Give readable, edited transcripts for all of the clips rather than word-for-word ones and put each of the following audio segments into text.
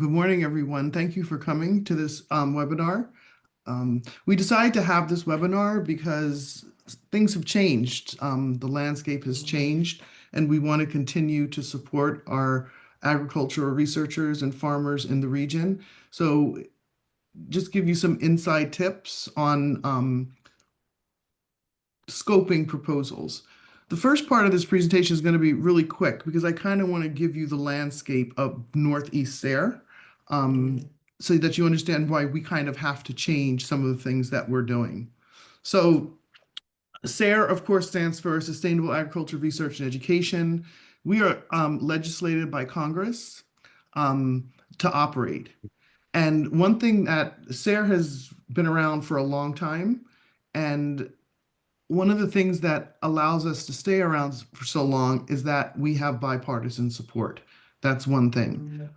Good morning, everyone. Thank you for coming to this webinar. We decided to have this webinar because things have changed. The landscape has changed, and we want to continue to support our agricultural researchers and farmers in the region. So just give you some inside tips on scoping proposals. The first part of this presentation is going to be really quick because I kind of want to give you the landscape of Northeast SARE, so that you understand why we kind of have to change some of the things that we're doing. So SARE, of course, stands for Sustainable Agriculture Research and Education. We are legislated by Congress to operate. And one thing that SARE has been around for a long time, and one of the things that allows us to stay around for so long is that we have bipartisan support. That's one thing.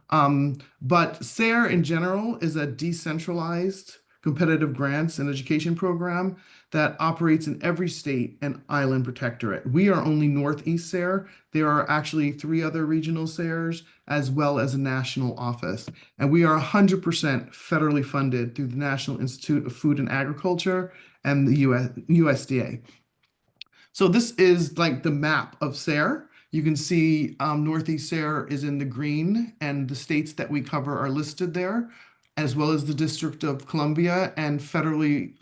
But SARE in general is a decentralized competitive grants and education program that operates in every state and island protectorate. We are only Northeast SARE. There are actually 3 other regional SAREs as well as a national office. And we are 100% federally funded through the National Institute of Food and Agriculture and the USDA. So this is like the map of SARE. You can see Northeast SARE is in the green, and the states that we cover are listed there, as well as the District of Columbia, and federally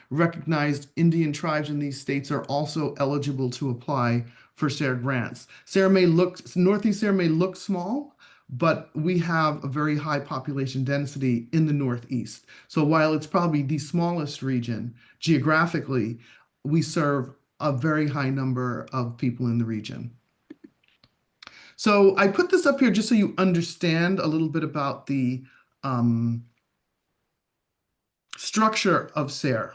recognized Indian tribes in these states are also eligible to apply for SARE grants. Northeast SARE may look small, but we have a very high population density in the Northeast. So while it's probably the smallest region geographically, we serve a very high number of people in the region. So I put this up here just so you understand a little bit about the structure of SARE.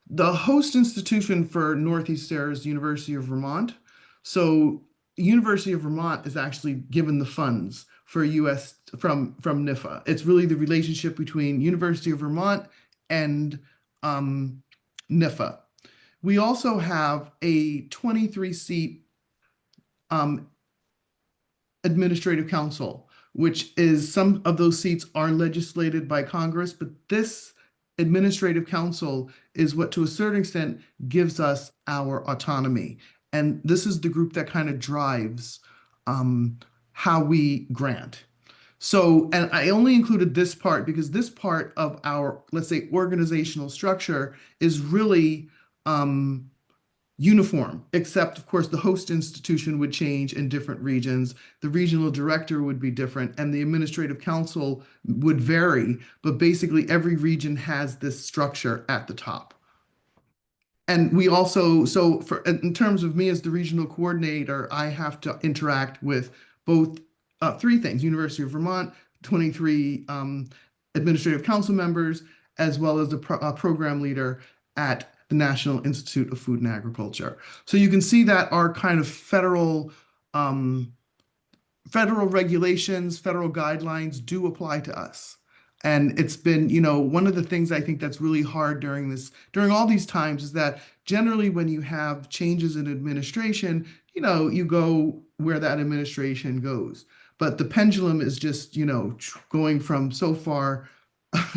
The host institution for Northeast SARE is the University of Vermont. So University of Vermont is actually given the funds for US from NIFA. It's really the relationship between University of Vermont and NIFA. We also have a 23-seat administrative council, which is some of those seats are legislated by Congress, but this administrative council is what to a certain extent gives us our autonomy. And this is the group that kind of drives how we grant. So, and I only included this part because this part of our, let's say, organizational structure is really uniform, except of course the host institution would change in different regions. The regional director would be different and the administrative council would vary, but basically every region has this structure at the top. And we also, so in terms of me as the regional coordinator, I have to interact with both 3 things: University of Vermont, 23 administrative council members, as well as the program leader at the National Institute of Food and Agriculture. So you can see that our kind of federal regulations, federal guidelines do apply to us. And it's been, one of the things I think that's really hard during all these times is that generally when you have changes in administration, you go where that administration goes. But the pendulum is just, going from so far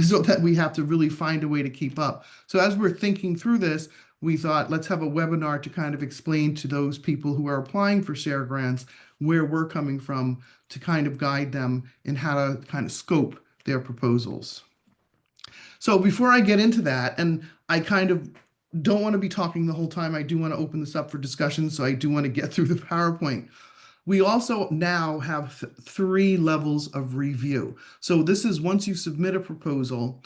so that we have to really find a way to keep up. So as we're thinking through this, we thought, let's have a webinar to kind of explain to those people who are applying for SARE grants where we're coming from to kind of guide them in how to kind of scope their proposals. So before I get into that, and I kind of don't want to be talking the whole time, I do want to open this up for discussion, so I do want to get through the PowerPoint. We also now have 3 levels of review. So this is once you submit a proposal,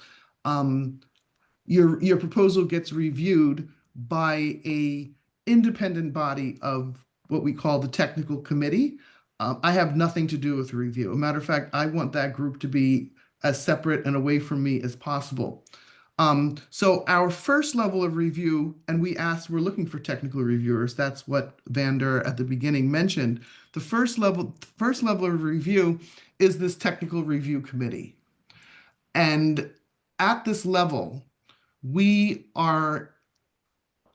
your proposal gets reviewed by a independent body of what we call the technical committee. I have nothing to do with the review. A matter of fact, I want that group to be as separate and away from me as possible. So our first level of review, and we're looking for technical reviewers. That's what Vander at the beginning mentioned. The first level of review is this technical review committee. And at this level, we are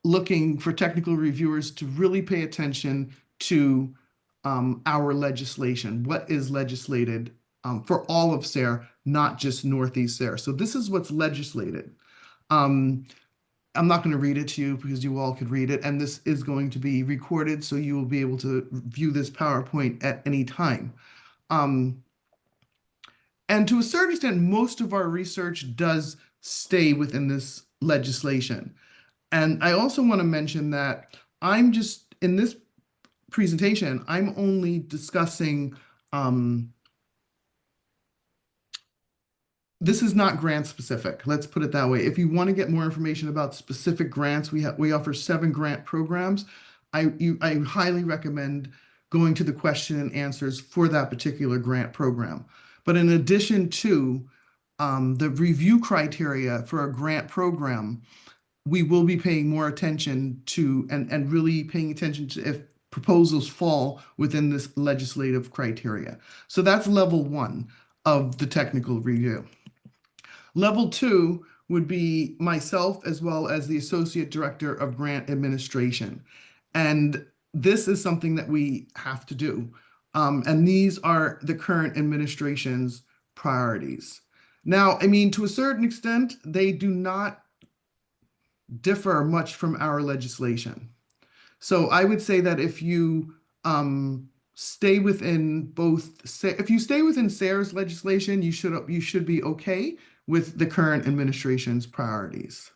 looking for technical reviewers to really pay attention to our legislation, what is legislated for all of SARE, not just Northeast SARE. So this is what's legislated. Um, I'm not going to read it to you because you all could read it, and this is going to be recorded, so you will be able to view this PowerPoint at any time. Um, and to a certain extent, most of our research does stay within this legislation. And I also want to mention that I'm just, in this presentation, I'm only discussing this is not grant specific. Let's put it that way. If you want to get more information about specific grants, we offer 7 grant programs. I highly recommend going to the question and answers for that particular grant program. But in addition to the review criteria for a grant program, we will be paying more attention to and really paying attention to if proposals fall within this legislative criteria. So that's level 1 of the technical review. Level 2 would be myself as well as the Associate Director of Grant Administration. And this is something that we have to do. And these are the current administration's priorities. Now, I mean, to a certain extent, they do not differ much from our legislation. So I would say that if you stay within if you stay within SARE's legislation, you should be okay with the current administration's priorities.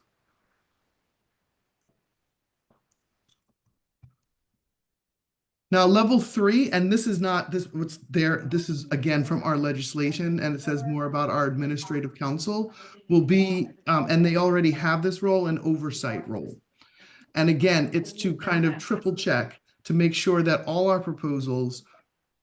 Now, level 3, and this is not what's there. This is again from our legislation, and it says more about our administrative council will be, and they already have this role, an oversight role. And again, it's to kind of triple check to make sure that all our proposals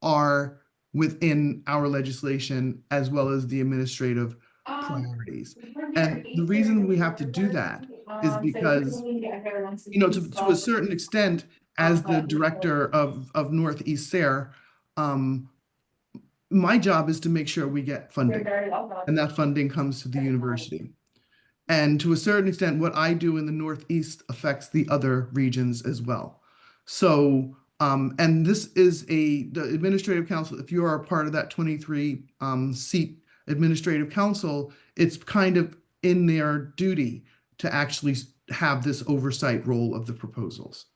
are within our legislation as well as the administrative priorities. And the reason we have to do that is because, to a certain extent, as the director of Northeast SARE, my job is to make sure we get funding, and that funding comes to the university. And to a certain extent, what I do in the Northeast affects the other regions as well. So, and this is the administrative council. If you are a part of that 23 seat administrative council, it's kind of in their duty to actually have this oversight role of the proposals.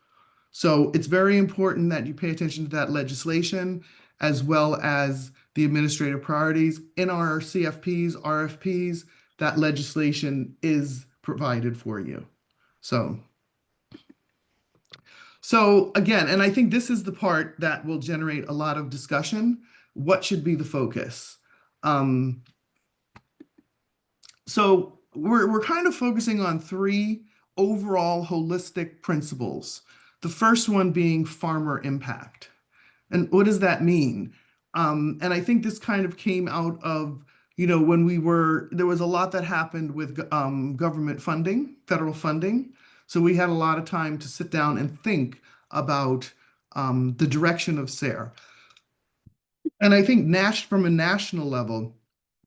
So it's very important that you pay attention to that legislation as well as the administrative priorities in our CFPs, RFPs. That legislation is provided for you. So again, and I think this is the part that will generate a lot of discussion. What should be the focus? So we're kind of focusing on 3 overall holistic principles. The first one being farmer impact. And what does that mean? And I think this kind of came out of, when there was a lot that happened with government funding, federal funding. So we had a lot of time to sit down and think about the direction of SARE. And I think from a national level,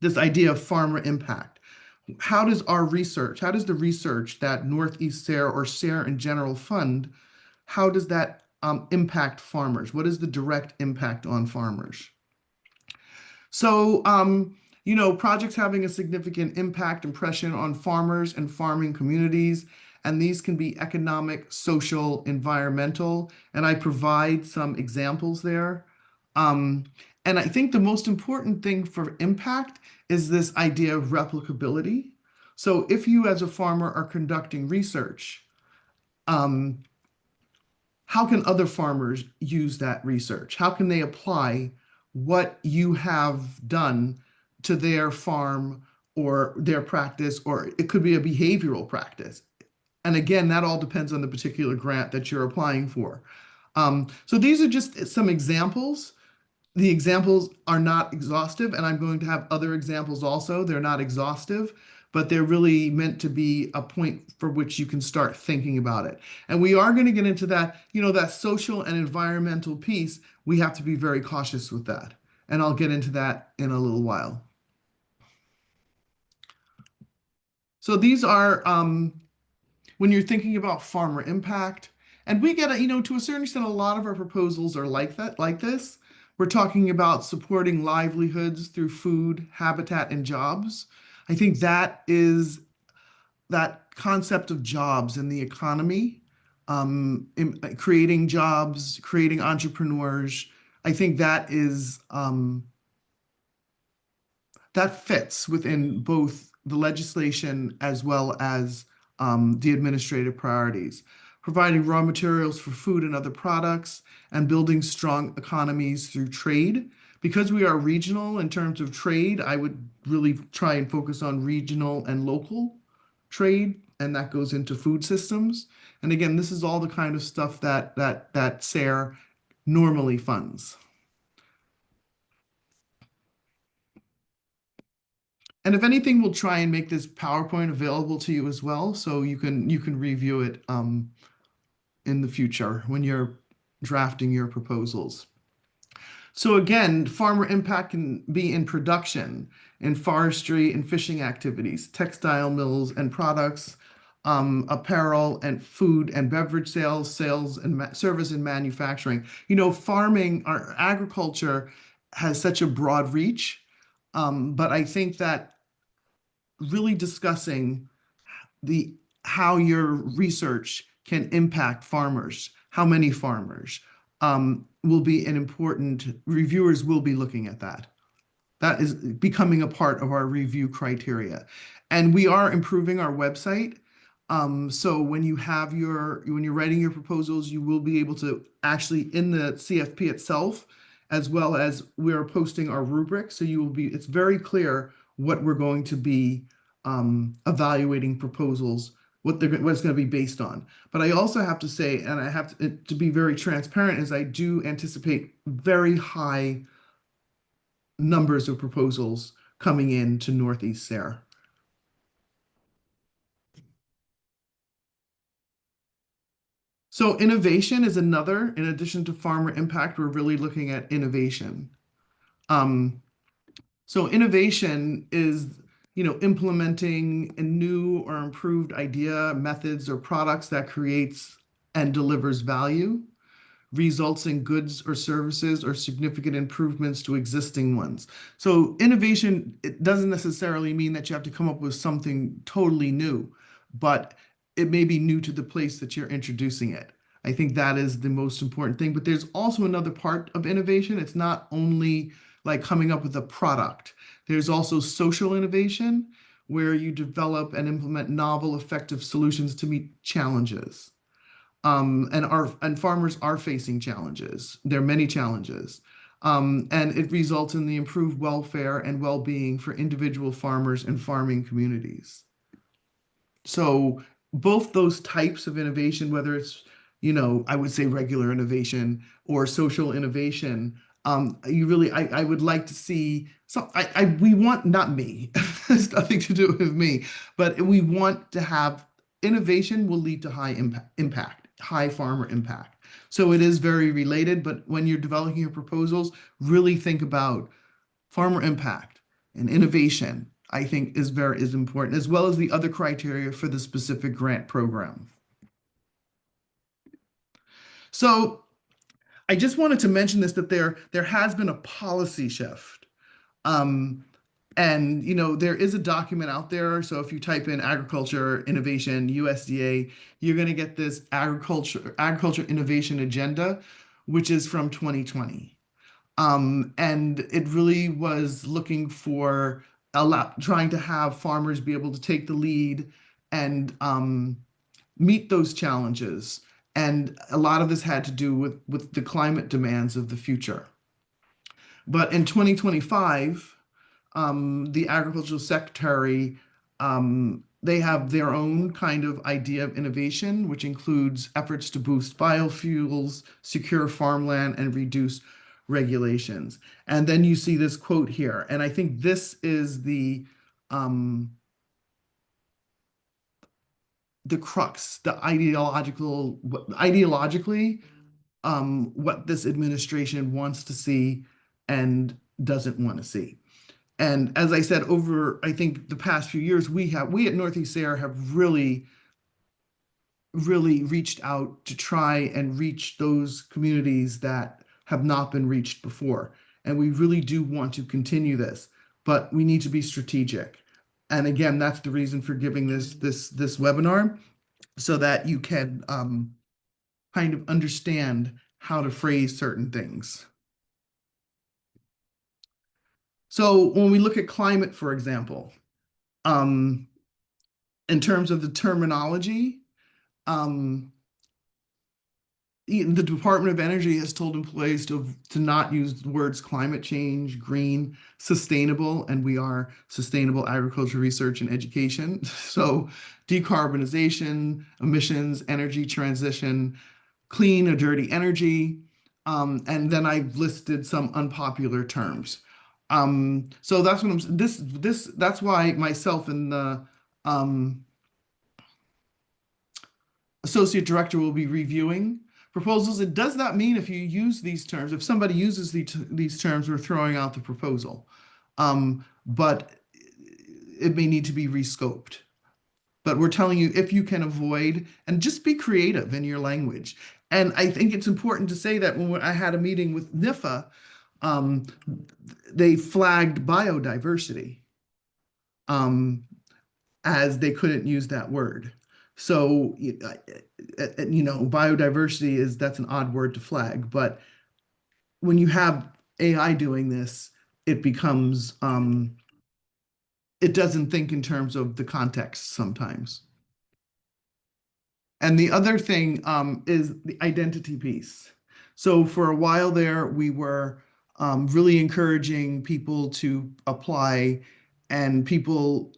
this idea of farmer impact. How does the research that Northeast SARE or SARE in general fund, how does that impact farmers? What is the direct impact on farmers? So, projects having a significant impact, impression on farmers and farming communities, and these can be economic, social, environmental, and I provide some examples there. And I think the most important thing for impact is this idea of replicability. So if you as a farmer are conducting research, how can other farmers use that research? How can they apply what you have done to their farm or their practice, or it could be a behavioral practice? And again, that all depends on the particular grant that you're applying for. So these are just some examples. The examples are not exhaustive, and I'm going to have other examples also. They're not exhaustive, but they're really meant to be a point for which you can start thinking about it. And we are going to get into that, that social and environmental piece. We have to be very cautious with that. And I'll get into that in a little while. So these are, when you're thinking about farmer impact, and we get, to a certain extent, a lot of our proposals are like this. We're talking about supporting livelihoods through food, habitat, and jobs. I think that is that concept of jobs in the economy, creating jobs, creating entrepreneurs. I think that is that fits within both the legislation as well as the administrative priorities. Providing raw materials for food and other products, and building strong economies through trade. Because we are regional in terms of trade, I would really try and focus on regional and local trade, and that goes into food systems. And again, this is all the kind of stuff that SARE normally funds. And if anything, we'll try and make this PowerPoint available to you as well, so you can review it in the future when you're drafting your proposals. So again, farmer impact can be in production, in forestry and fishing activities, textile mills and products, apparel and food and beverage sales, sales and service and manufacturing. Farming, our agriculture has such a broad reach, but I think that really discussing the how your research can impact farmers, how many farmers, will be an important, reviewers will be looking at that. That is becoming a part of our review criteria. And we are improving our website. So when you're writing your proposals, you will be able to actually in the CFP itself, as well as we're posting our rubric. So it's very clear what we're going to be evaluating proposals, what it's going to be based on. But I also have to say, and I have to be very transparent, is I do anticipate very high numbers of proposals coming in to Northeast SARE. So innovation is another, in addition to farmer impact, we're really looking at innovation. Um, so innovation is, implementing a new or improved idea, methods, or products that creates and delivers value, results in goods or services or significant improvements to existing ones. So innovation, it doesn't necessarily mean that you have to come up with something totally new, but it may be new to the place that you're introducing it. I think that is the most important thing. But there's also another part of innovation. It's not only like coming up with a product. There's also social innovation, where you develop and implement novel, effective solutions to meet challenges. And farmers are facing challenges. There are many challenges. And it results in the improved welfare and well-being for individual farmers and farming communities. So both those types of innovation, whether it's, I would say regular innovation or social innovation, I would like to see some, we want, not me, it's nothing to do with me, but we want to have innovation will lead to high impact, high farmer impact. So it is very related, but when you're developing your proposals, really think about farmer impact and innovation, I think is important, as well as the other criteria for the specific grant program. So I just wanted to mention this, that there has been a policy shift. Um, and there is a document out there. So if you type in agriculture innovation USDA, you're going to get this agriculture innovation agenda, which is from 2020. And it really was looking for trying to have farmers be able to take the lead and meet those challenges. And a lot of this had to do with the climate demands of the future. But in 2025, the agricultural secretary, they have their own kind of idea of innovation, which includes efforts to boost biofuels, secure farmland, and reduce regulations. And then you see this quote here, and I think this is the crux, the ideologically, what this administration wants to see and doesn't want to see. And as I said, over, I think the past few years, we at Northeast SARE have really reached out to try and reach those communities that have not been reached before. And we really do want to continue this, but we need to be strategic. And again, that's the reason for giving this webinar so that you can kind of understand how to phrase certain things. So when we look at climate, for example, um, in terms of the terminology, um, the Department of Energy has told employees to not use the words climate change, green, sustainable, and we are sustainable agriculture research and education. So decarbonization, emissions, energy transition, clean or dirty energy, and then I've listed some unpopular terms. So that's what I'm that's why myself and the um, associate director will be reviewing proposals. It does not mean if you use these terms, if somebody uses these terms, we're throwing out the proposal. But it may need to be rescoped. But we're telling you if you can avoid and just be creative in your language. And I think it's important to say that when I had a meeting with NIFA, um, they flagged biodiversity as they couldn't use that word. So, biodiversity that's an odd word to flag, but when you have AI doing this, it becomes, it doesn't think in terms of the context sometimes. And the other thing is the identity piece. So for a while there, we were really encouraging people to apply, and people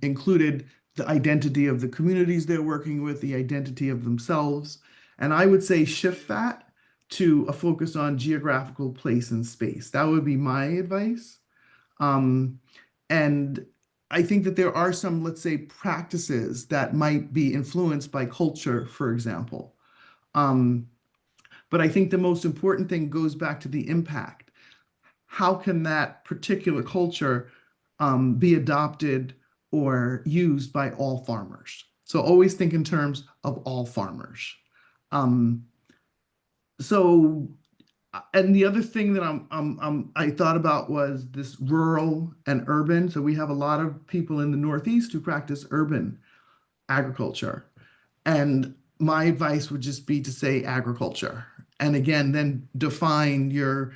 included the identity of the communities they're working with, the identity of themselves. And I would say shift that to a focus on geographical place and space. That would be my advice. Um, and I think that there are some, let's say, practices that might be influenced by culture, for example. Um, but I think the most important thing goes back to the impact. How can that particular culture be adopted or used by all farmers? So always think in terms of all farmers. Um, so and the other thing that I thought about was this rural and urban. So we have a lot of people in the Northeast who practice urban agriculture. And my advice would just be to say agriculture. And again, then define your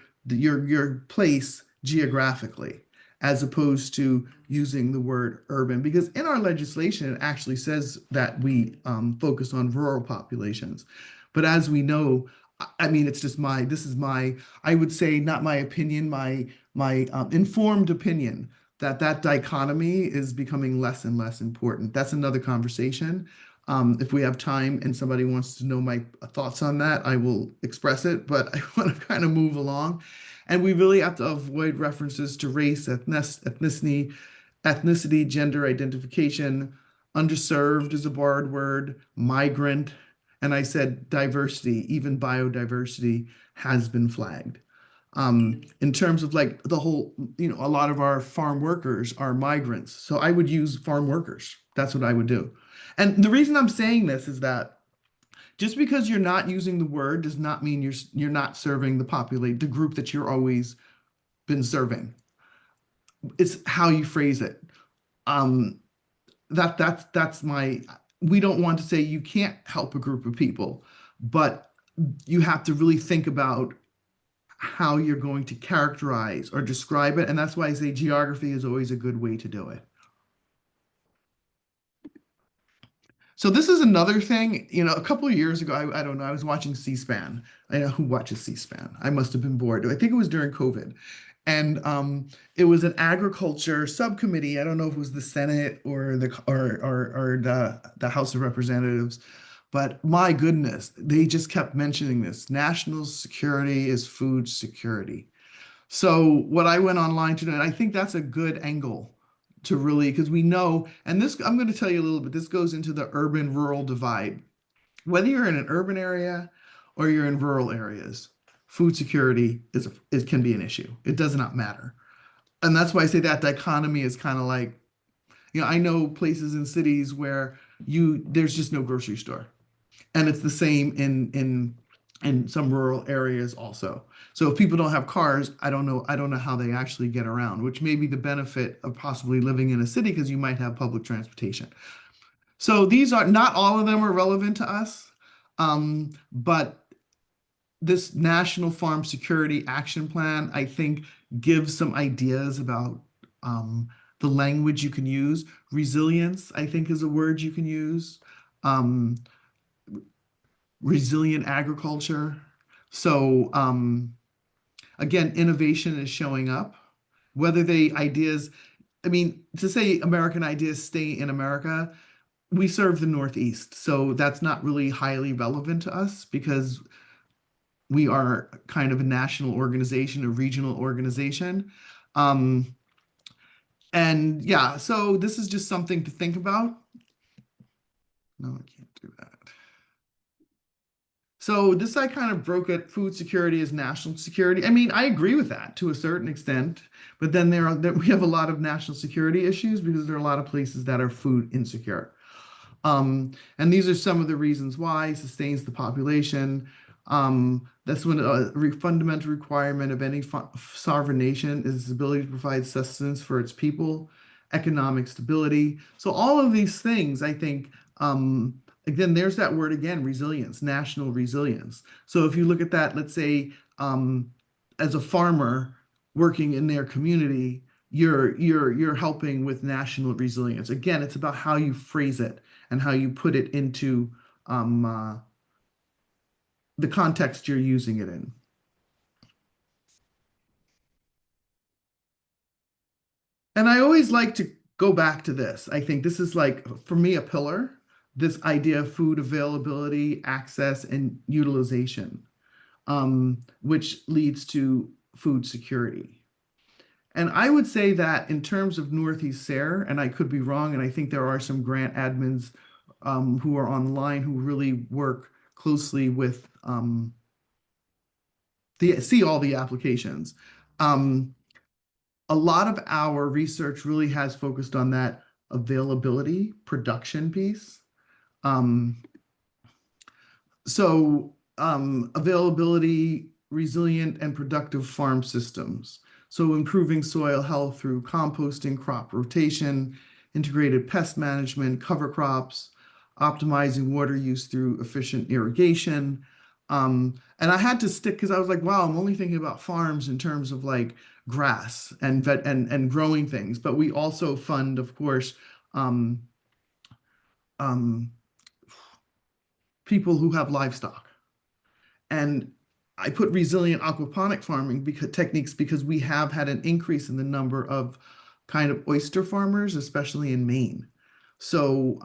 place geographically as opposed to using the word urban. Because in our legislation, it actually says that we focus on rural populations. But as we know, I mean, it's just this is my, I would say, not my opinion, my informed opinion that that dichotomy is becoming less and less important. That's another conversation. If we have time and somebody wants to know my thoughts on that, I will express it, but I want to kind of move along. And we really have to avoid references to race, ethnicity, gender identification. Underserved is a barred word, migrant, and I said diversity, even biodiversity has been flagged. In terms of like the whole, a lot of our farm workers are migrants. So I would use farm workers. That's what I would do. And the reason I'm saying this is that just because you're not using the word does not mean you're not serving the group that you're always been serving. It's how you phrase it. Um, that's my, we don't want to say you can't help a group of people, but you have to really think about how you're going to characterize or describe it. And that's why I say geography is always a good way to do it. So this is another thing, a couple of years ago, I don't know, I was watching C-SPAN. I know who watches C-SPAN. I must have been bored. I think it was during COVID. And it was an agriculture subcommittee. I don't know if it was the Senate or the House of Representatives, but my goodness, they just kept mentioning this. National security is food security. So what I went online to do, and I think that's a good angle to really, because we know, and this, I'm going to tell you a little bit, this goes into the urban rural divide. Whether you're in an urban area or you're in rural areas, food security can be an issue. It does not matter. And that's why I say that dichotomy is kind of like, I know places in cities where there's just no grocery store. And it's the same in and some rural areas also. So if people don't have cars, I don't know how they actually get around, which may be the benefit of possibly living in a city because you might have public transportation. So these are not all of them are relevant to us, but this National Farm Security Action Plan, I think, gives some ideas about the language you can use. Resilience, I think, is a word you can use. Um, Resilient agriculture. So again, innovation is showing up. Whether they ideas, I mean, to say American ideas stay in America, we serve the Northeast, so that's not really highly relevant to us because we are kind of a national organization, a regional organization. Um, and yeah, so this is just something to think about. No, I can't do that. So this I kind of broke it. Food security is national security. I mean, I agree with that to a certain extent, but then we have a lot of national security issues because there are a lot of places that are food insecure. And these are some of the reasons why it sustains the population. That's when a fundamental requirement of any sovereign nation is its ability to provide sustenance for its people, economic stability. So all of these things, I think, again, there's that word again, resilience, national resilience. So if you look at that, let's say, as a farmer working in their community, you're helping with national resilience. Again, it's about how you phrase it and how you put it into the context you're using it in. And I always like to go back to this. I think this is like, for me, a pillar, this idea of food availability, access, and utilization, which leads to food security. And I would say that in terms of Northeast SARE, and I could be wrong, and I think there are some grant admins who are online who really work closely with see all the applications. Um, a lot of our research really has focused on that availability production piece. Um, Availability, resilient, and productive farm systems. So improving soil health through composting, crop rotation, integrated pest management, cover crops, optimizing water use through efficient irrigation. And I had to stick because I was like, wow, I'm only thinking about farms in terms of like grass and vet and growing things. But we also fund, of course, um, um, people who have livestock. And I put resilient aquaponic farming techniques because we have had an increase in the number of kind of oyster farmers, especially in Maine. So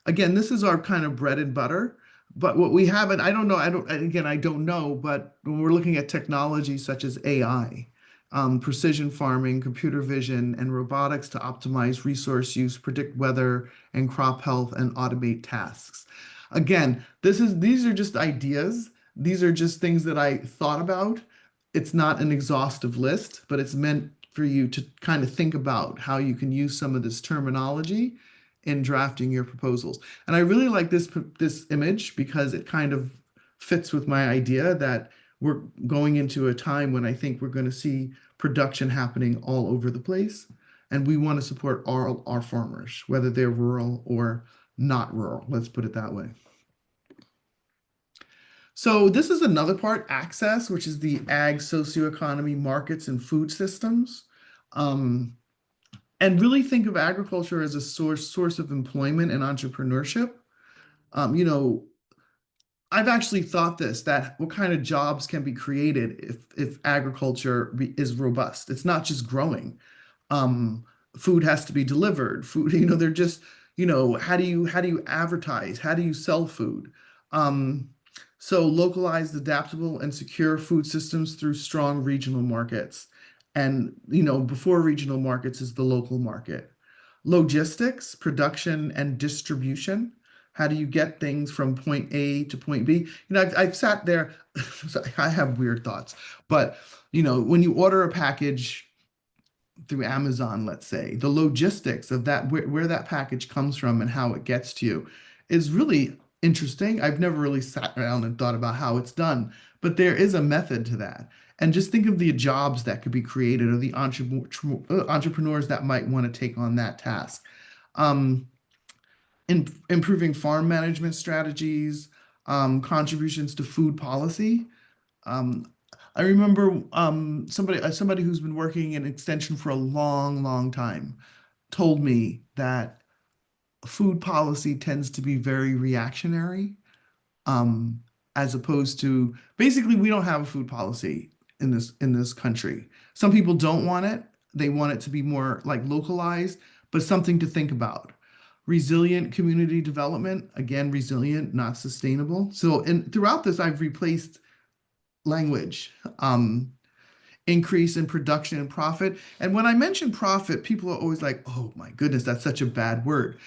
again, this is our kind of bread and butter. But what we haven't, I don't know, again, I don't know, but when we're looking at technology such as AI, precision farming, computer vision, and robotics to optimize resource use, predict weather and crop health, and automate tasks. Again, these are just ideas. These are just things that I thought about. It's not an exhaustive list, but it's meant for you to kind of think about how you can use some of this terminology in drafting your proposals. And I really like this image because it kind of fits with my idea that we're going into a time when I think we're going to see production happening all over the place. And we want to support our farmers, whether they're rural or not rural. Let's put it that way. So this is another part, access, which is the ag socioeconomy markets and food systems. Um, and really think of agriculture as a source of employment and entrepreneurship. You know, I've actually thought this, that what kind of jobs can be created if agriculture is robust. It's not just growing. Um, Food has to be delivered. Food, they're just, how do you advertise? How do you sell food? Um, so localized, adaptable, and secure food systems through strong regional markets. And, before regional markets is the local market. Logistics, production, and distribution. How do you get things from point A to point B? I've sat there, I have weird thoughts, but when you order a package through Amazon, let's say, the logistics of that, where that package comes from and how it gets to you is really interesting. I've never really sat around and thought about how it's done, but there is a method to that. And just think of the jobs that could be created or the entrepreneurs that might want to take on that task. Um, Improving farm management strategies, contributions to food policy. Um, I remember somebody who's been working in extension for a long, long time told me that food policy tends to be very reactionary, um, as opposed to basically we don't have a food policy in this country. Some people don't want it. They want it to be more like localized, but something to think about. Resilient community development, again, resilient, not sustainable. So throughout this, I've replaced language. Increase in production and profit. And when I mention profit, people are always like, oh my goodness, that's such a bad word.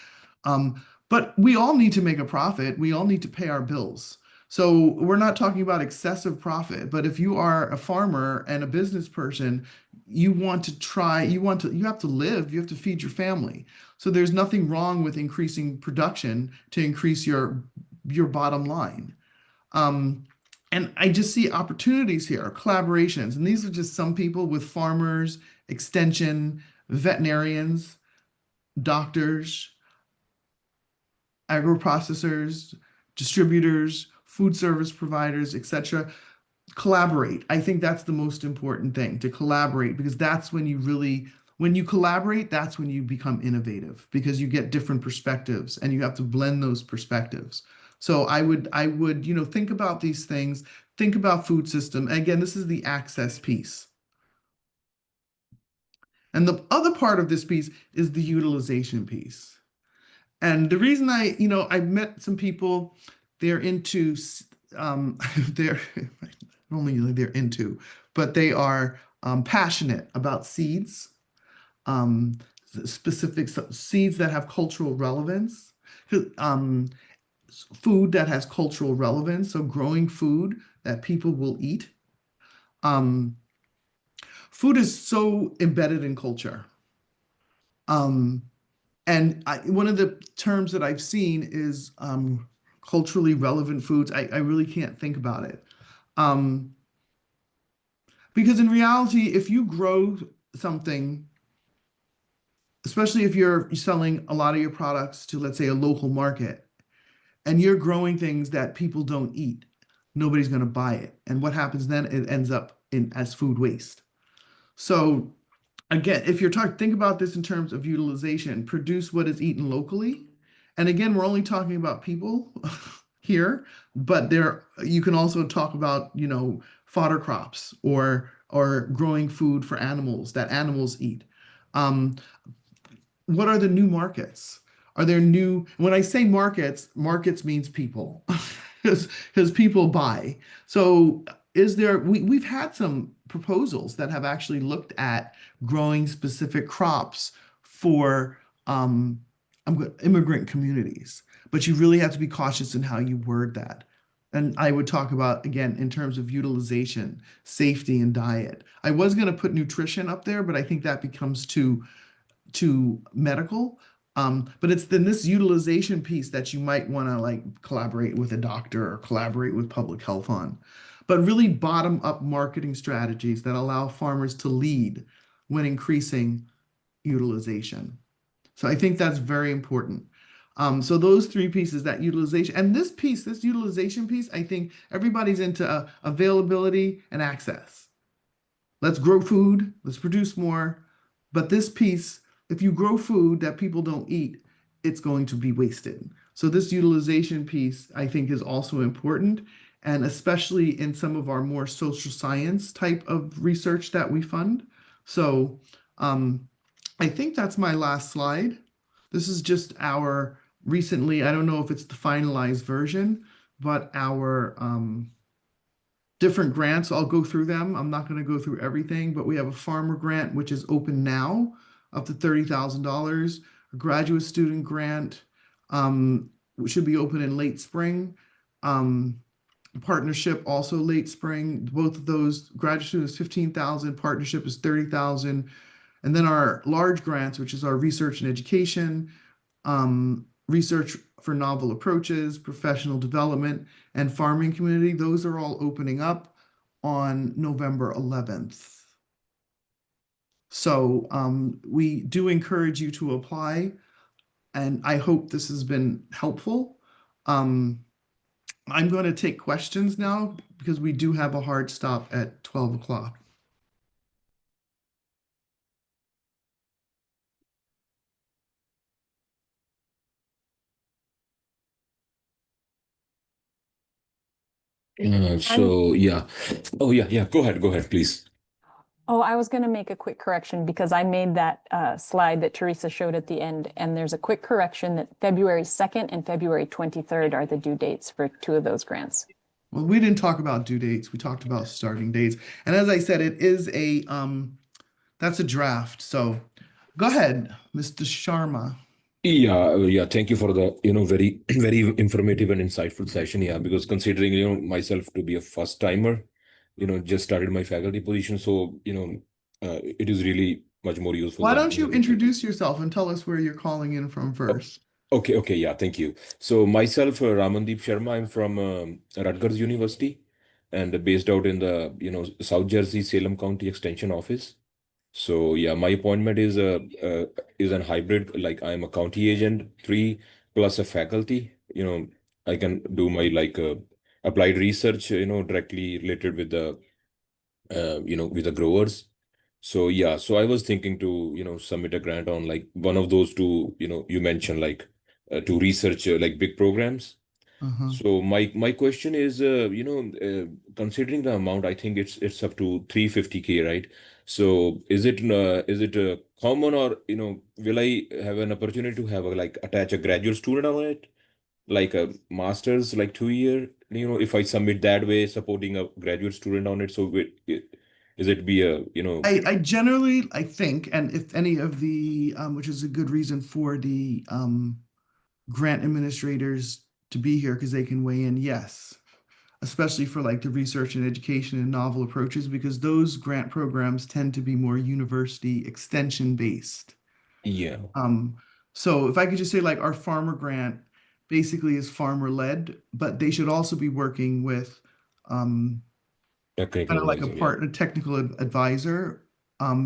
But we all need to make a profit. We all need to pay our bills. So we're not talking about excessive profit, but if you are a farmer and a business person, you have to live, you have to feed your family. So there's nothing wrong with increasing production to increase your bottom line. Um, and I just see opportunities here, collaborations. And these are just some people with farmers, extension, veterinarians, doctors, agro-processors, distributors, food service providers, etc. Collaborate. I think that's the most important thing, to collaborate, because that's when you really, when you collaborate, that's when you become innovative because you get different perspectives and you have to blend those perspectives. So I would, think about these things, think about food system. Again, this is the access piece. And the other part of this piece is the utilization piece. And the reason I've met some people, they're into, they're not only they're into, but they are passionate about seeds, um, specific seeds that have cultural relevance, um, food that has cultural relevance. So growing food that people will eat. Um, Food is so embedded in culture. Um, And one of the terms that I've seen is culturally relevant foods. I really can't think about it. Um, because in reality, if you grow something, especially if you're selling a lot of your products to, let's say, a local market, and you're growing things that people don't eat, nobody's going to buy it. And what happens then? It ends up in as food waste. So again, if you're talking, think about this in terms of utilization, produce what is eaten locally. And again, we're only talking about people here, but there you can also talk about, fodder crops or growing food for animals that animals eat. Um, what are the new markets? Are there new, when I say markets, markets means people, because people buy. So we've had some proposals that have actually looked at growing specific crops for immigrant communities, but you really have to be cautious in how you word that. And I would talk about, again, in terms of utilization, safety, and diet. I was going to put nutrition up there, but I think that becomes too medical. But it's then this utilization piece that you might want to like collaborate with a doctor or collaborate with public health on. But really bottom up marketing strategies that allow farmers to lead when increasing utilization. So I think that's very important. So those three pieces, that utilization and this piece, this utilization piece, I think everybody's into availability and access. Let's grow food, let's produce more. But this piece, if you grow food that people don't eat, it's going to be wasted. So this utilization piece, I think, is also important, and especially in some of our more social science type of research that we fund. So I think that's my last slide. This is just our recently, I don't know if it's the finalized version, but our different grants. I'll go through them. I'm not going to go through everything, but we have a farmer grant, which is open now, up to $30,000. A graduate student grant, which should be open in late spring. Partnership also late spring. Both of those, graduate students 15,000, partnership is 30,000. And then our large grants, which is our research and education, research for novel approaches, professional development, and farming community, those are all opening up on November 11th. So we do encourage you to apply, and I hope this has been helpful. Um, I'm going to take questions now because we do have a hard stop at 12 o'clock. I'm, So yeah. Oh yeah, yeah. Go ahead, please. oh, I was going to make a quick correction because I made that slide that Teresa showed at the end, and there's a quick correction that February 2nd and February 23rd are the due dates for 2 of those grants. Well, we didn't talk about due dates. We talked about starting dates. And as I said, it is that's a draft. So go ahead, Mr. Sharma. Yeah, yeah. Thank you for the very very informative and insightful session. Yeah, because considering myself to be a first timer, just started my faculty position, so it is really much more useful Why than don't you people. introduce yourself and tell us where you're calling in from Oh, first? okay, yeah. Thank you. So myself, Ramandeep Sharma. I'm from Rutgers University, and based out in the South Jersey Salem County Extension Office. So yeah, my appointment is an hybrid. Like I'm a county agent, three plus a faculty. I can do my applied research. Directly related with the with the growers. So yeah, so I was thinking to submit a grant on like one of those two. You mentioned like to research like big programs. Uh-huh. So my question is, considering the amount, I think it's up to 350K, right? So is it common, or will I have an opportunity to have like attach a graduate student on it, like a master's, like 2 year, if I submit that way, supporting a graduate student on it, so is it be a I generally I think, and if any of the which is a good reason for the grant administrators to be here because they can weigh in, yes, especially for like the research and education and novel approaches, because those grant programs tend to be more university extension based. yeah, Um, so if I could just say like our farmer grant basically is farmer led, but they should also be working with um, technical kind of like advisor, yeah. a technical advisor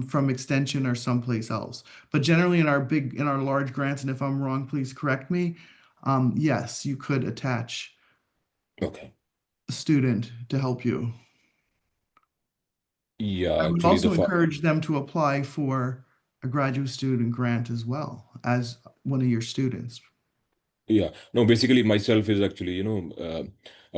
from extension or someplace else. But generally in our large grants, and if I'm wrong, please correct me. Yes, you could attach Okay. a student to help you. Yeah, I would actually also encourage them to apply for a graduate student grant as well as one of your students. Yeah, no, basically myself is actually,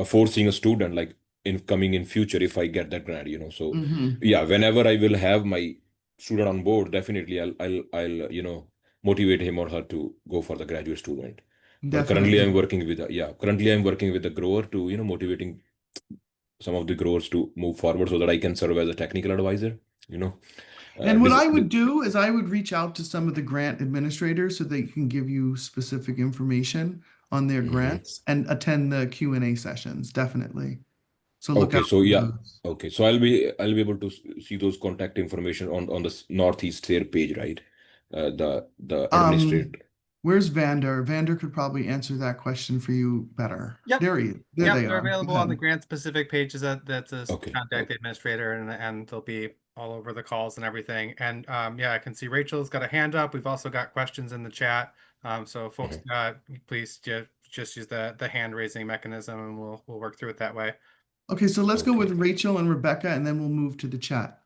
forcing a student like in coming in future if I get that grant, So Hmm. yeah, whenever I will have my student on board, definitely I'll motivate him or her to go for the graduate student. But currently I'm Definitely. working with currently I'm working with the grower to, motivating some of the growers to move forward so that I can serve as a technical advisor, you know. And what This, I would do is I would reach out to some of the grant administrators so they can give you specific information on their Mhm. grants and attend the Q&A sessions, definitely. So look Okay, out so for yeah, those. okay, so I'll be able to see those contact information on the Northeast SARE page, right? The Um, administrator. where's Vander? Vander could probably answer that question for you better. Yep. There Yep. they They're are. Go available on the ahead. grant specific pages that's a Okay, contact the administrator and they'll be all over the calls and everything. And yeah, I can see Rachel's got a hand up. We've also got questions in the chat. So folks, mhm. please just use the hand raising mechanism and we'll work through it that way. Okay, so let's go with Okay. Rachel and Rebecca, and then we'll move to the chat.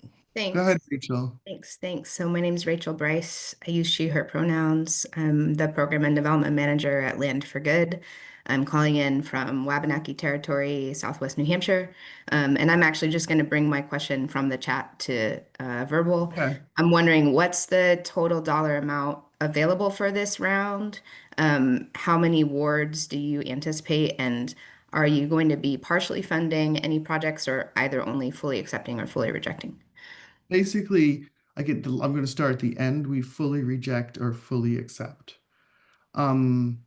Go Thanks. ahead, Rachel. Thanks. So my name is Rachel Bryce. I use she, her pronouns. I'm the program and development manager at Land for Good. I'm calling in from Wabanaki Territory, Southwest New Hampshire. And I'm actually just going to bring my question from the chat to verbal. Okay. I'm wondering what's the total dollar amount available for this round? How many wards do you anticipate? And are you going to be partially funding any projects or either only fully accepting or fully rejecting? Basically, I'm going to start at the end. We fully reject or fully accept. Um,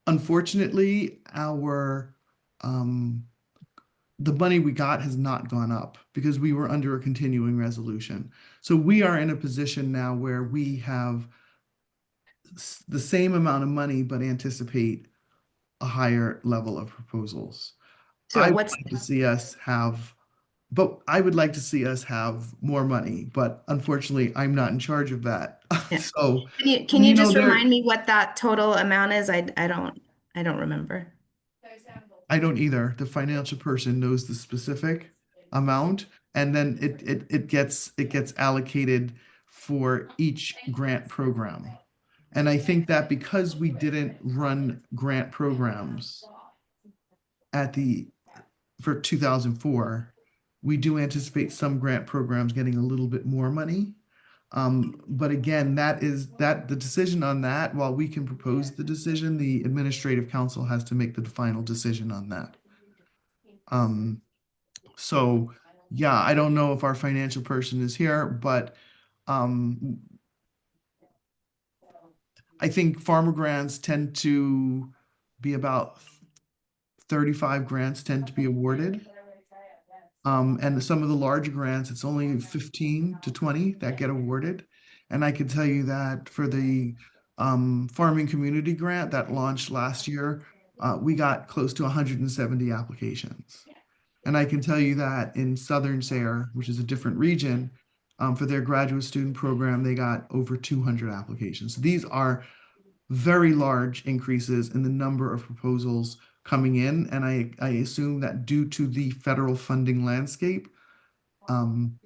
Unfortunately, our the money we got has not gone up because we were under a continuing resolution. So we are in a position now where we have the same amount of money, but anticipate a higher level of proposals. So I would what's like to see us have, but I would like to see us have more money, but unfortunately, I'm not in charge of that. yeah. So, Can and you you know, just there, remind me what that total amount is? I don't remember. I don't either. The financial person knows the specific amount, and then it gets allocated for each grant program. And I think that because we didn't run grant programs at the for 2004, we do anticipate some grant programs getting a little bit more money. But again, that the decision on that, while we can propose the decision, the administrative council has to make the final decision on that. Um, so yeah, I don't know if our financial person is here, but um, I think farmer grants tend to be about 35 grants tend to be awarded. And some of the large grants, it's only 15 to 20 that get awarded. And I can tell you that for the farming community grant that launched last year, we got close to 170 applications. And I can tell you that in Southern SARE, which is a different region, for their graduate student program, they got over 200 applications. So these are very large increases in the number of proposals coming in. And I assume that due to the federal funding landscape, um,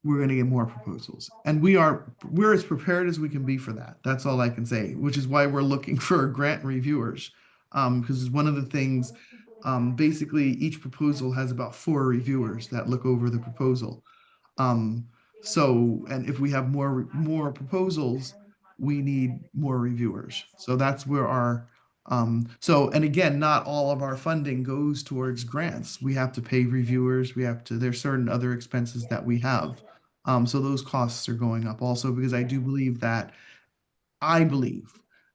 we're going to get more proposals. And we're as prepared as we can be for that. That's all I can say, which is why we're looking for grant reviewers. Because one of the things, basically each proposal has about 4 reviewers that look over the proposal. Um, and if we have more proposals, we need more reviewers. So that's where and again, not all of our funding goes towards grants. We have to pay reviewers. There's certain other expenses that we have. So those costs are going up also because I believe that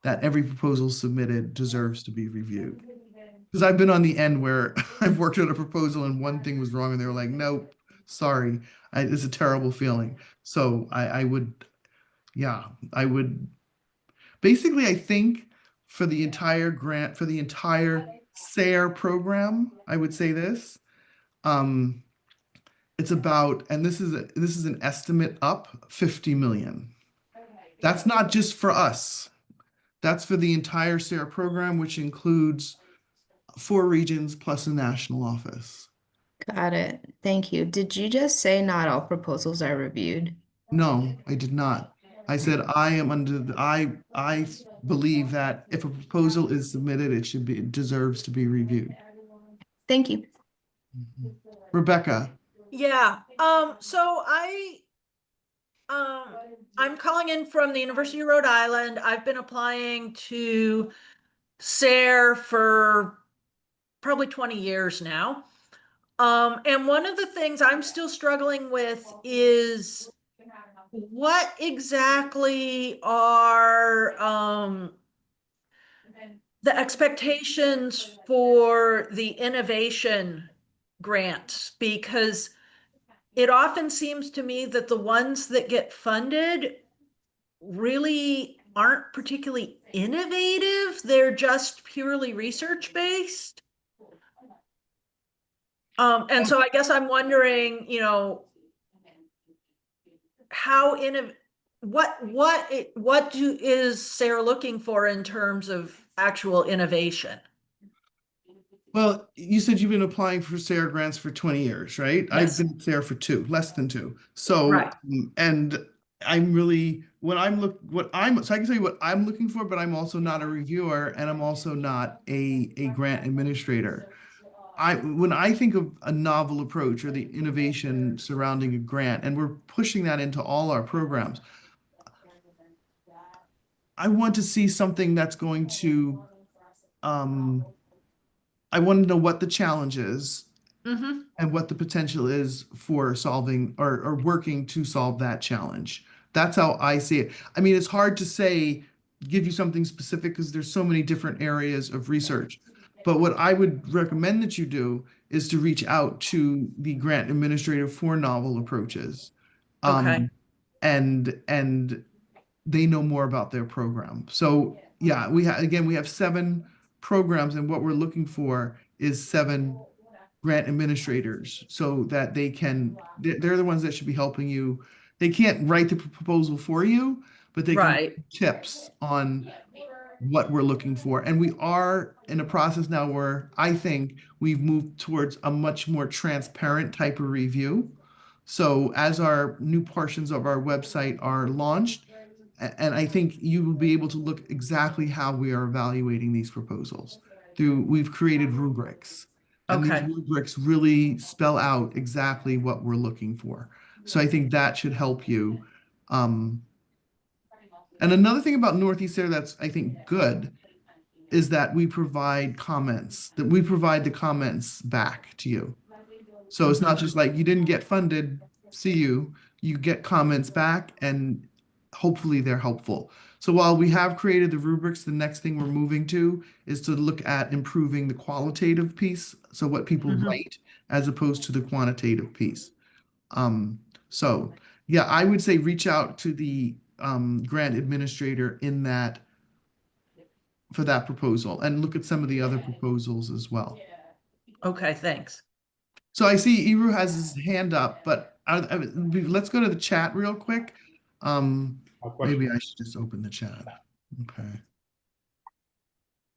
every proposal submitted deserves to be reviewed. Because I've been on the end where I've worked on a proposal and one thing was wrong and they were like, nope, sorry. It's a terrible feeling. So yeah, I would basically, I think for the entire SARE program, I would say this. Um, it's about, and this is an estimate up 50 million. That's not just for us. That's for the entire SARE program, which includes 4 regions plus a national office. Got it. Thank you. Did you just say not all proposals are reviewed? No, I did not. I said I am I believe that if a proposal is submitted, it deserves to be reviewed. Thank you. Mhm. Rebecca, Yeah, um I'm calling in from the University of Rhode Island. I've been applying to SARE for probably 20 years now. And one of the things I'm still struggling with is what exactly are the expectations for the innovation grants? Because it often seems to me that the ones that get funded really aren't particularly innovative. They're just purely research based. And so I guess I'm wondering, how is Sarah looking for in terms of actual innovation? well, you said you've been applying for SARE grants for 20 years, right? I've Yes. been there for 2, less than 2. So, Right. and I'm really, so I can tell you what I'm looking for, but I'm also not a reviewer and I'm also not a grant administrator. When I think of a novel approach or the innovation surrounding a grant, and we're pushing that into all our programs, I want to see something that's going to, um, I want to know what the challenge is Mm-hmm. and what the potential is for solving or working to solve that challenge. That's how I see it. I mean, it's hard to say, give you something specific because there's so many different areas of research. But what I would recommend that you do is to reach out to the grant administrator for novel approaches. Okay. Um, and they know more about their program. So yeah, we have 7 programs, and what we're looking for is 7 grant administrators so that they're the ones that should be helping you. They can't write the proposal for you, but they can Right. give tips on what we're looking for. And we are in a process now where I think we've moved towards a much more transparent type of review. So as our new portions of our website are launched, and I think you will be able to look exactly how we are evaluating these proposals. We've created rubrics, and these Okay. rubrics really spell out exactly what we're looking for. So I think that should help you. Um, and another thing about Northeast there that's, I think, good is that we provide comments, that we provide the comments back to you. So it's not Mhm. just like you didn't get funded, see you. You get comments back, and hopefully they're helpful. So while we have created the rubrics, the next thing we're moving to is to look at improving the qualitative piece. So what people Mhm. write as opposed to the quantitative piece. So yeah, I would say reach out to the grant administrator in that for that proposal and look at some of the other proposals as well. Okay, thanks. So I see Eru has his hand up, but let's go to the chat real quick. Maybe I should just open the chat. Okay.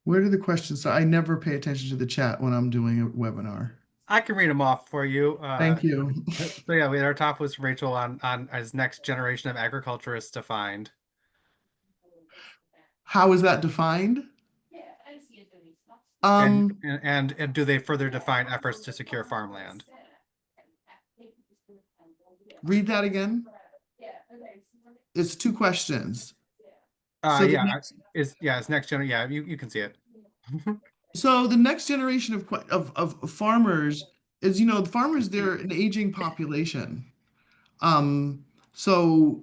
Where do the questions? So I never pay attention to the chat when I'm doing a webinar. I can read them off for you. Thank you. So yeah, our top was Rachel on as next generation of agriculturists defined. How is that defined? And, Um, and do they further define efforts to secure farmland? Read that again. It's 2 questions. So the Yeah, next, it's next gen. Yeah, you can see it. so the next generation of farmers is, the farmers, they're an aging population. So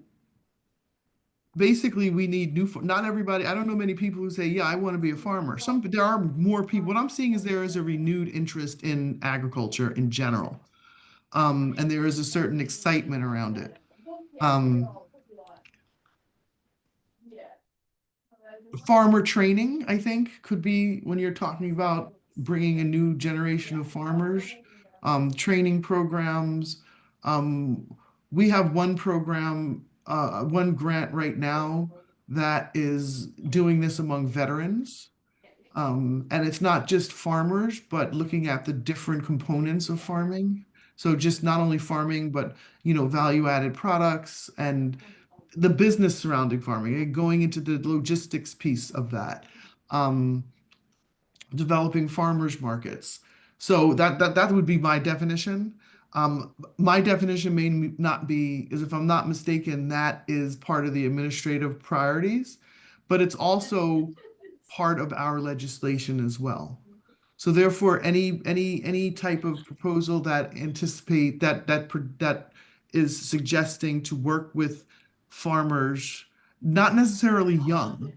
basically we need not everybody, I don't know many people who say, yeah, I want to be a farmer. There are more people. What I'm seeing is there is a renewed interest in agriculture in general. And there is a certain excitement around it. Farmer training, I think, could be when you're talking about bringing a new generation of farmers, training programs. Um, we have one program, one grant right now that is doing this among veterans. And it's not just farmers, but looking at the different components of farming. So just not only farming, but value-added products and the business surrounding farming, and going into the logistics piece of that, um, developing farmers markets. So that would be my definition. My definition may not be, is if I'm not mistaken, that is part of the administrative priorities, but it's also part of our legislation as well. So therefore, any type of proposal that anticipate that is suggesting to work with farmers, not necessarily young,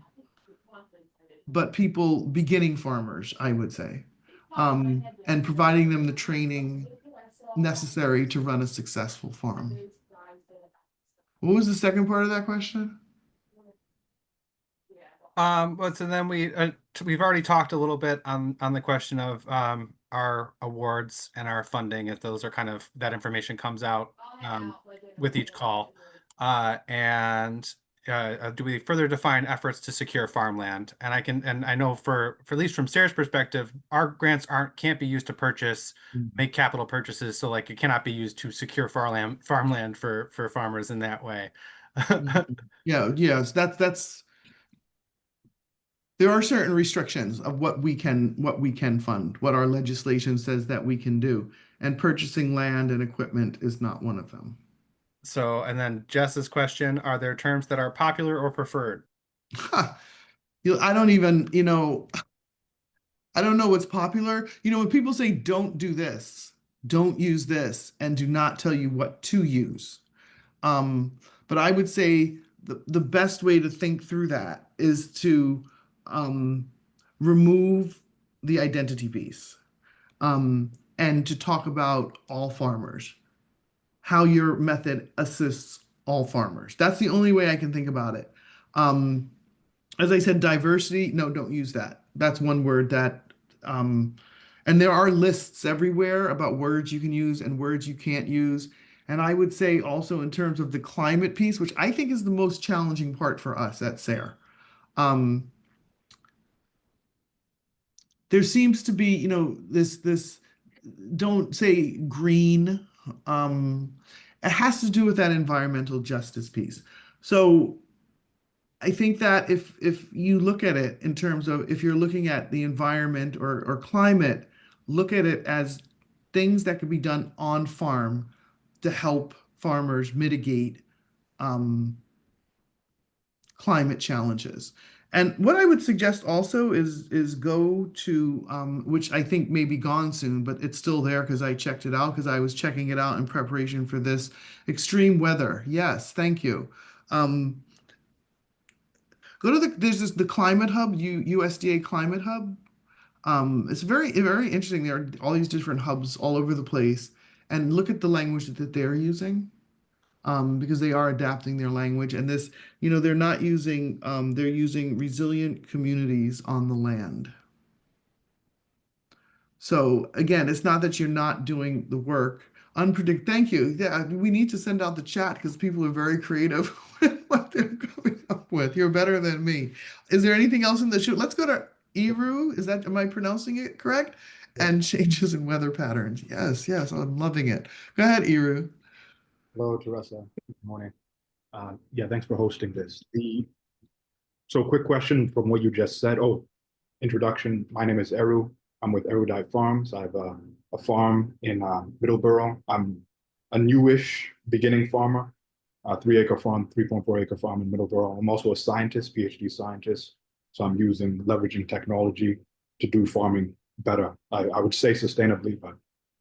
but people beginning farmers, I would say, and providing them the training necessary to run a successful farm. What was the second part of that question? But so then we've already talked a little bit on the question of our awards and our funding, if those are kind of that information comes out with each call. And do we further define efforts to secure farmland? And I know for at least from SARE's perspective, our grants can't be used to make capital purchases. So like it cannot be used to secure farmland for farmers in that way. Yeah, yes, that's there are certain restrictions of what we can fund, what our legislation says that we can do, and purchasing land and equipment is not one of them. So, and then Jess's question, are there terms that are popular or preferred? I don't even, I don't know what's popular. When people say don't do this, don't use this, and do not tell you what to use. But I would say the best way to think through that is to remove the identity piece, and to talk about all farmers, how your method assists all farmers. That's the only way I can think about it. As I said, diversity, no, don't use that. That's one word that, and there are lists everywhere about words you can use and words you can't use. And I would say also in terms of the climate piece, which I think is the most challenging part for us at SARE. Um, there seems to be, this don't say green. Um, it has to do with that environmental justice piece. So I think that if you look at it in terms of if you're looking at the environment or climate, look at it as things that could be done on farm to help farmers mitigate um, climate challenges. And what I would suggest also is go to which I think may be gone soon, but it's still there because I checked it out because I was checking it out in preparation for this extreme weather. Yes, thank you. Um, Go to the Climate Hub, USDA Climate Hub. It's very interesting. There are all these different hubs all over the place, and look at the language that they're using. Because they are adapting their language, and this, they're not using. They're using resilient communities on the land. So again, it's not that you're not doing the work. Thank you. Yeah, we need to send out the chat because people are very creative with what they're coming up with. You're better than me. Is there anything else in the shoot? Let's go to Eru. Am I pronouncing it correct? And changes in weather patterns. Yes, yes, I'm loving it. Go ahead, Eru. Hello, Teresa. Good morning. Yeah, thanks for hosting this. So quick question from what you just said. Oh, introduction. My name is Eru. I'm with Erudite Farms. I have a farm in Middleborough. I'm a newish beginning farmer, 3-acre farm, 3.4-acre farm in Middleborough. I'm also a scientist, PhD scientist. So I'm leveraging technology to do farming better. I would say sustainably, but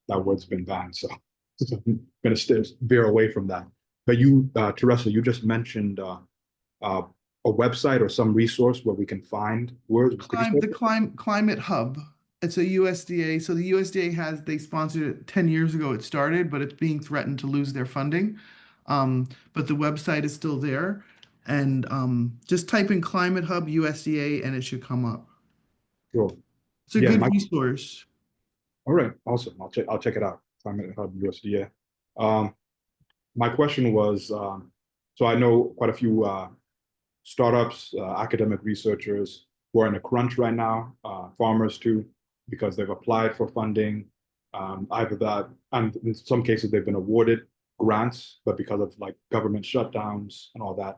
that word's been banned. So I'm going to veer away from that. But you, Teresa, you just mentioned a website or some resource where we can find words. Climate Hub. It's a USDA. So the USDA they sponsored it 10 years ago. It started, but it's being threatened to lose their funding. But the website is still there. And just type in Climate Hub USDA and it should come up. Sure. It's a good resource. All right, awesome. I'll check it out. Climate Hub USDA. My question was, so I know quite a few startups, academic researchers who are in a crunch right now, farmers too, because they've applied for funding, either that, and in some cases they've been awarded grants, but because of like government shutdowns and all that,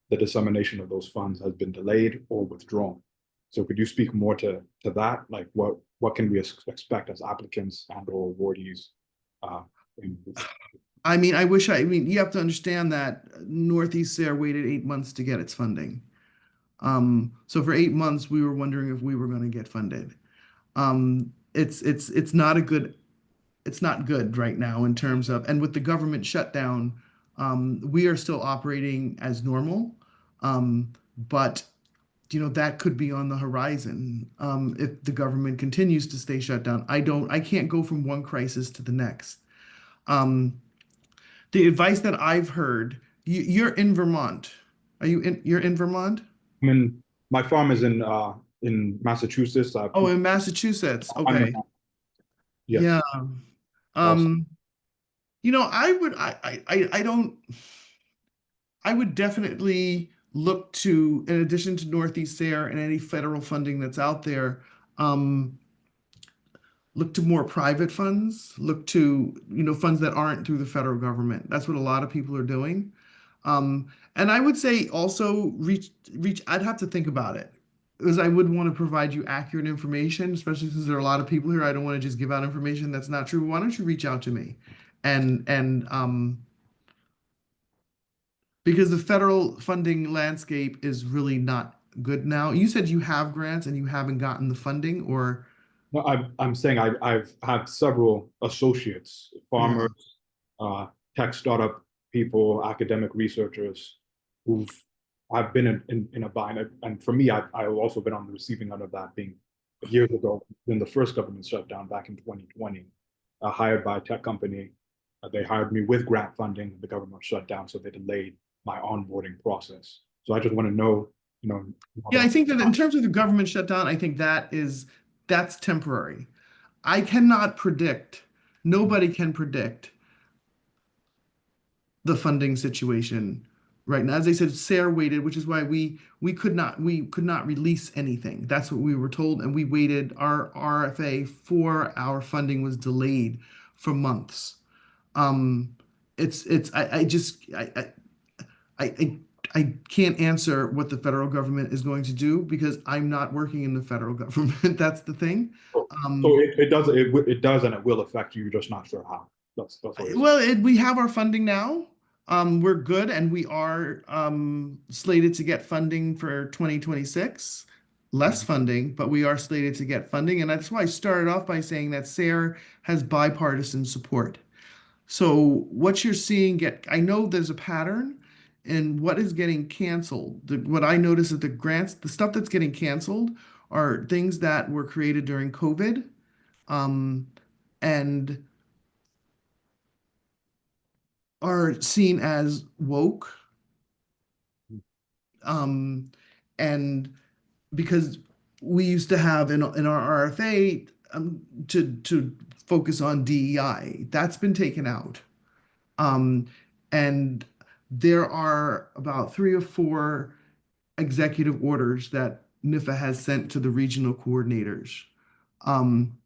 the dissemination of those funds has been delayed or withdrawn. So could you speak more to that? Like what can we expect as applicants and or awardees? I mean, you have to understand that Northeast SARE waited 8 months to get its funding. So for 8 months, we were wondering if we were going to get funded. It's not good right now in terms of, and with the government shutdown, we are still operating as normal. But that could be on the horizon if the government continues to stay shut down. I can't go from one crisis to the next. The advice that I've heard, you're in Vermont. You're in Vermont? I mean, my farm is in Massachusetts. Oh, in Massachusetts. Okay. Yes. Yeah. Awesome. I would definitely look to, in addition to Northeast SARE and any federal funding that's out there, look to more private funds, look to, funds that aren't through the federal government. That's what a lot of people are doing. And I would say also I'd have to think about it because I would want to provide you accurate information, especially since there are a lot of people here. I don't want to just give out information that's not true. Why don't you reach out to me? And because the federal funding landscape is really not good now. You said you have grants and you haven't gotten the funding, or No, I'm saying I've had several associates, farmers, tech startup people, academic researchers I've been in a bind. And for me, I've also been on the receiving end of that, being years ago when the first government shutdown back in 2020, hired by a tech company. They hired me with grant funding. The government shut down, so they delayed my onboarding process. So I just want to know, more Yeah, I about- think that in terms of the government shutdown, I think that's temporary. I cannot predict, nobody can predict the funding situation right now. As I said, SARE waited, which is why we could not release anything. That's what we were told, and we waited. Our RFA for our funding was delayed for months. Um, it's I just I I can't answer what the federal government is going to do because I'm not working in the federal government. That's the thing. So Um, it does and it will affect you. You're just not sure how. That's what it is. Well, we have our funding now. We're good, and we are slated to get funding for 2026. Less funding, but we are slated to get funding, and that's why I started off by saying that SARE has bipartisan support. So what you're seeing I know there's a pattern in what is getting canceled. What I notice is the grants, the stuff that's getting canceled are things that were created during COVID, um, and are seen as woke. Um, and because we used to have in our RFA to focus on DEI, that's been taken out. And there are about 3 or 4 executive orders that NIFA has sent to the regional coordinators. Um,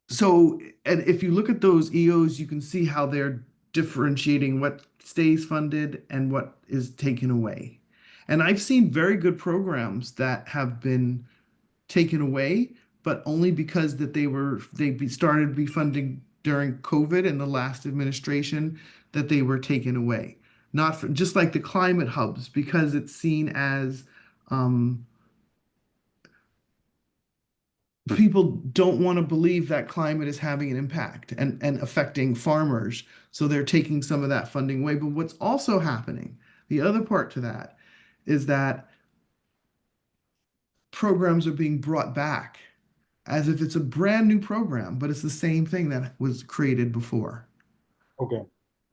So, and if you look at those EOs, you can see how they're differentiating what stays funded and what is taken away. And I've seen very good programs that have been taken away, but only because that started to be funding during COVID and the last administration that they were taken away. Not for, just like the climate hubs, because it's seen as um, people don't want to believe that climate is having an impact and affecting farmers. So they're taking some of that funding away. But what's also happening, the other part to that, is that programs are being brought back as if it's a brand new program, but it's the same thing that was created before. Okay.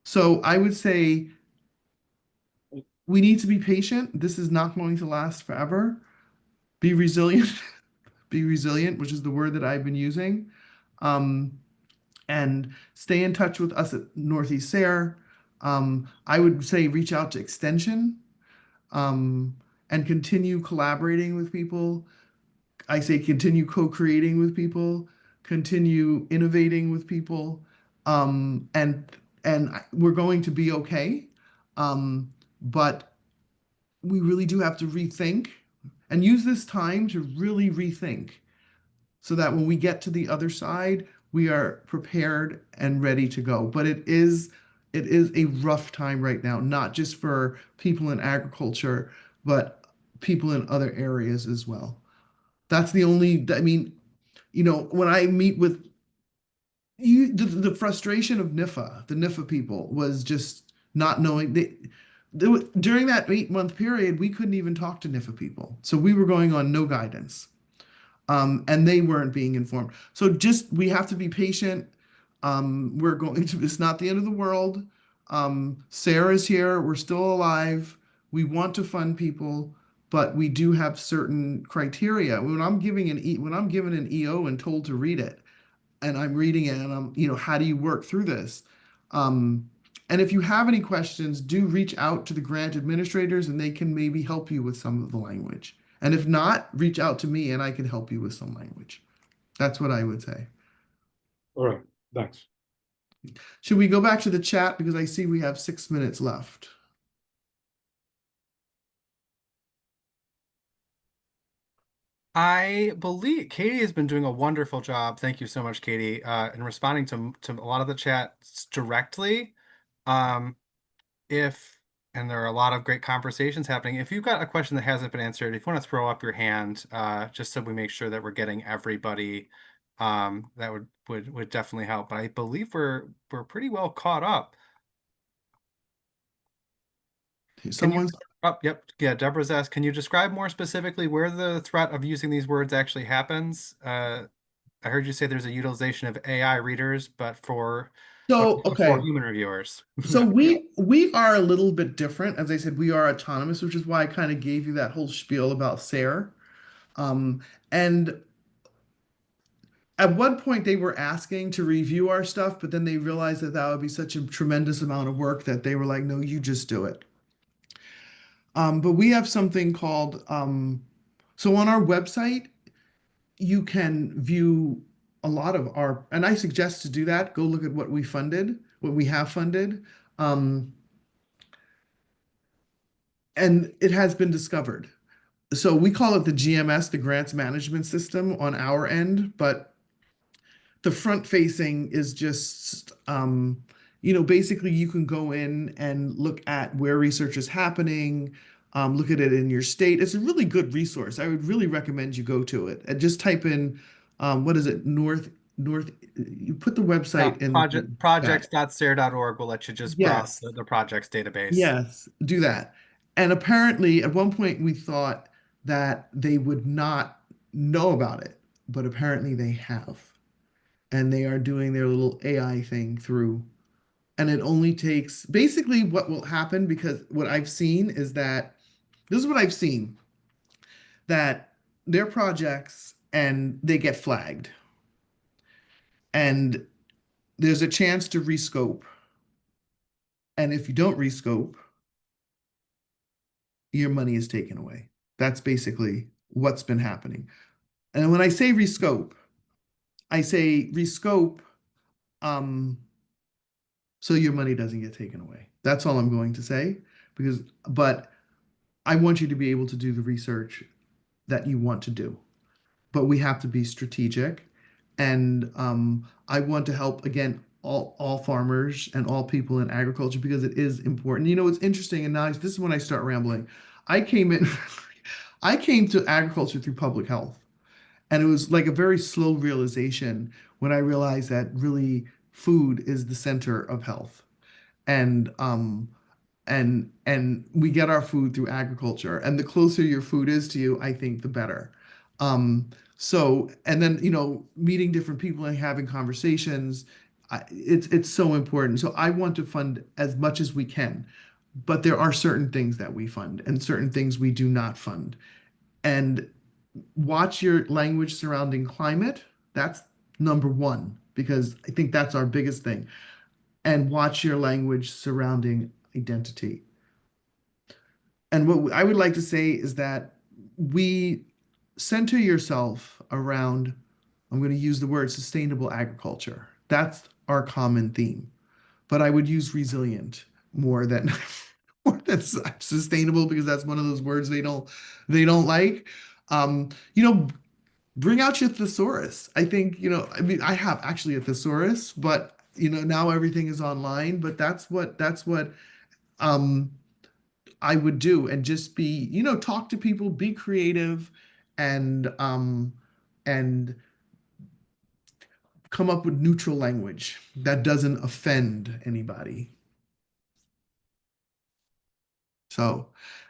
So I would say we need to be patient. This is not going to last forever. Be resilient. Be resilient, which is the word that I've been using. And stay in touch with us at Northeast SARE. I would say reach out to Extension and continue collaborating with people. I say continue co-creating with people, continue innovating with people, and we're going to be okay. But we really do have to rethink and use this time to really rethink so that when we get to the other side, we are prepared and ready to go. But it is a rough time right now, not just for people in agriculture, but people in other areas as well. That's the only, I mean, when I meet with the frustration of NIFA, the NIFA people was just not knowing during that 8-month period, we couldn't even talk to NIFA people. So we were going on no guidance. And they weren't being informed. So we have to be patient. It's not the end of the world. Sarah's here. We're still alive. We want to fund people, but we do have certain criteria. When I'm given an EO and told to read it, and I'm reading it, and how do you work through this? And if you have any questions, do reach out to the grant administrators, and they can maybe help you with some of the language. And if not, reach out to me and I can help you with some language. That's what I would say. All right. Thanks. Should we go back to the chat because I see we have 6 minutes left? I believe Katie has been doing a wonderful job. Thank you so much, Katie, in responding to a lot of the chats directly. And there are a lot of great conversations happening. If you've got a question that hasn't been answered, if you want to throw up your hand, just so we make sure that we're getting everybody, that would definitely help. But I believe we're pretty well caught up. Someone's Yep. Yeah, Deborah's asked, can you describe more specifically where the threat of using these words actually happens? I heard you say there's a utilization of AI readers, but for So, before okay. human reviewers. So we are a little bit different. As I said, we are autonomous, which is why I kind of gave you that whole spiel about SARE. Um, and at one point they were asking to review our stuff, but then they realized that that would be such a tremendous amount of work that they were like, no, you just do it. But we have something called, so on our website, you can view a lot of our, and I suggest to do that. Go look at what we funded, what we have funded. Um, and it has been discovered. So we call it the GMS, the grants management system on our end, but the front facing is just, basically you can go in and look at where research is happening, look at it in your state. It's a really good resource. I would really recommend you go to it and just type in, what is it, you put the website in the chat. Projects.sare.org will let you just browse Yes. the projects database. Yes, do that. And apparently, at one point, we thought that they would not know about it, but apparently they have. And they are doing their little AI thing through. And it only takes basically what will happen, because what I've seen is that this is what I've seen, that their projects and they get flagged. And there's a chance to rescope. And if you don't rescope, your money is taken away. That's basically what's been happening. And when I say rescope, I say rescope so your money doesn't get taken away. That's all I'm going to say, but I want you to be able to do the research that you want to do. But we have to be strategic. And I want to help, again, all farmers and all people in agriculture, because it is important. You know, it's interesting, and now this is when I start rambling. I came in, I came to agriculture through public health. And it was like a very slow realization when I realized that really food is the center of health. And we get our food through agriculture. And the closer your food is to you, I think the better. So, and then, meeting different people and having conversations, it's so important. So I want to fund as much as we can, but there are certain things that we fund and certain things we do not fund. And watch your language surrounding climate. That's number one, because I think that's our biggest thing. And watch your language surrounding identity. And what I would like to say is that we center yourself around, I'm going to use the word sustainable agriculture. That's our common theme. But I would use resilient more than more than sustainable, because that's one of those words they don't like. You know, bring out your thesaurus. I think, I mean, I have actually a thesaurus, but now everything is online, but that's what um I would do, and just be, talk to people, be creative, and and come up with neutral language that doesn't offend anybody. So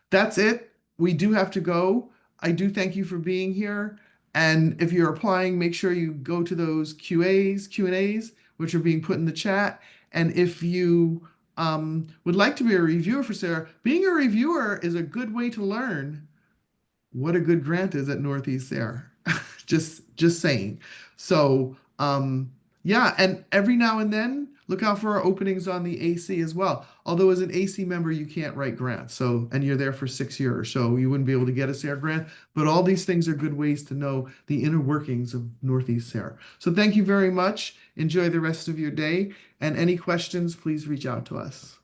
that's it. We do have to go. I do thank you for being here. And if you're applying, make sure you go to those Q&As, which are being put in the chat. And if you would like to be a reviewer for SARE, being a reviewer is a good way to learn what a good grant is at Northeast SARE. Just saying. So yeah, and every now and then look out for our openings on the AC as well. Although as an AC member, you can't write grants. So, and you're there for 6 years, so you wouldn't be able to get a SARE grant. But all these things are good ways to know the inner workings of Northeast SARE. So thank you very much. Enjoy the rest of your day. And any questions, please reach out to us.